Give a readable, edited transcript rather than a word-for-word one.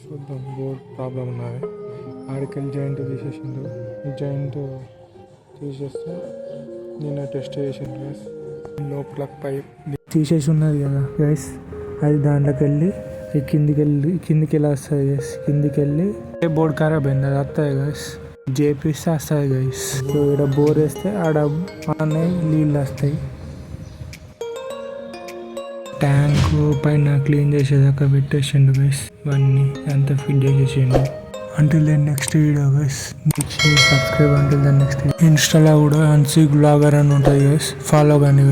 చూద్దాం, board problem ఉన్నది. ఆడికెళ్ళి జాయింట్ తీసేసిండు. జాయింట్ తీసేస్తే నేను టెస్ట్ చేసిండు గైస్. లోపల పైప్ తీసేసి ఉన్నది కదా గైస్, అది దాంట్లోకి వెళ్ళి కిందికి వెళ్ళి వస్తుంది గైస్. కిందికి వెళ్ళి బోర్డ్ ఖరాబ్ అయింది, అది వస్తుంది గైస్. చేపిస్తే వస్తుంది గైస్. సో ఇక్కడ బోర్ వేస్తే ఆడ అనే నీళ్ళు వస్తాయి. ట్యాంక్ పైన క్లీన్ చేసేదాకా పెట్టేసిండు గైస్. ఇవన్నీ అంతా fit చేసేసిండు. Until the next video guys, make sure you subscribe. Until the next video, ఇన్స్టాలో కూడా అన్సీ బ్లాగర్ అని ఉంటుంది గైస్, ఫాలో కానీ.